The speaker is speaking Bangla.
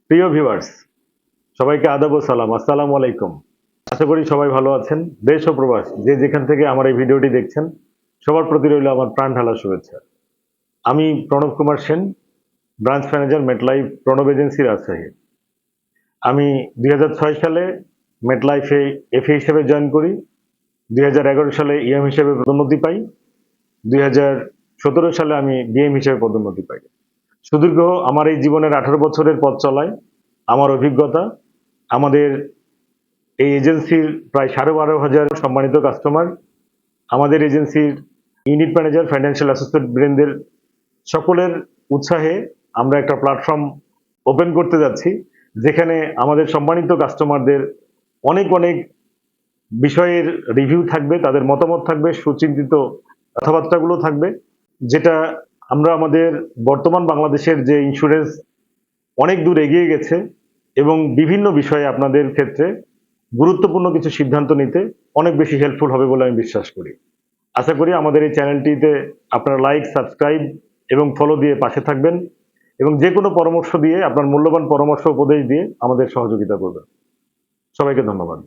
প্রিয় ভিউয়ার্স, সবাইকে আদাব ও সালাম। আসসালামু আলাইকুম। আশা করি সবাই ভালো আছেন। দেশ ও প্রবাস যে যেখান থেকে আমার এই ভিডিওটি দেখছেন, সবার প্রতি রইল আমার প্রাণ ঢালা শুভেচ্ছা। আমি Pranab Kumar Sen, branch manager MetLife Pranab agency Rajshahi. আমি 2006 সালে মেটলাইফে এফএ হিসেবে জয়েন করি। 2011 সালে ইএম হিসেবে পদোন্নতি পাই। 2017 সালে আমি ডিএম হিসেবে পদোন্নতি পাই। সুদীর্ঘ আমার এই জীবনের 18 বছরের পথ চলায় আমার অভিজ্ঞতা, আমাদের এই এজেন্সির প্রায় 12,500 সম্মানিত কাস্টমার, আমাদের এজেন্সির ইউনিট ম্যানেজার, ফাইন্যান্সিয়াল অ্যাসোসিয়েট বৃন্দের সকলের উৎসাহে আমরা একটা প্ল্যাটফর্ম ওপেন করতে যাচ্ছি, যেখানে আমাদের সম্মানিত কাস্টমারদের অনেক অনেক বিষয়ের রিভিউ থাকবে, তাদের মতামত থাকবে, সুচিন্তিত কথাবার্তাগুলো থাকবে, যেটা আমরা আমাদের বর্তমান বাংলাদেশের যে ইন্স্যুরেন্স অনেক দূর এগিয়ে গেছে এবং বিভিন্ন বিষয়ে আপনাদের ক্ষেত্রে গুরুত্বপূর্ণ কিছু সিদ্ধান্ত নিতে অনেক বেশি হেল্পফুল হবে বলে আমি বিশ্বাস করি। আশা করি আমাদের এই চ্যানেলটিতে আপনারা লাইক, সাবস্ক্রাইব এবং ফলো দিয়ে পাশে থাকবেন এবং যে কোনো পরামর্শ দিয়ে, আপনার মূল্যবান পরামর্শ উপদেশ দিয়ে আমাদের সহযোগিতা করবেন। সবাইকে ধন্যবাদ।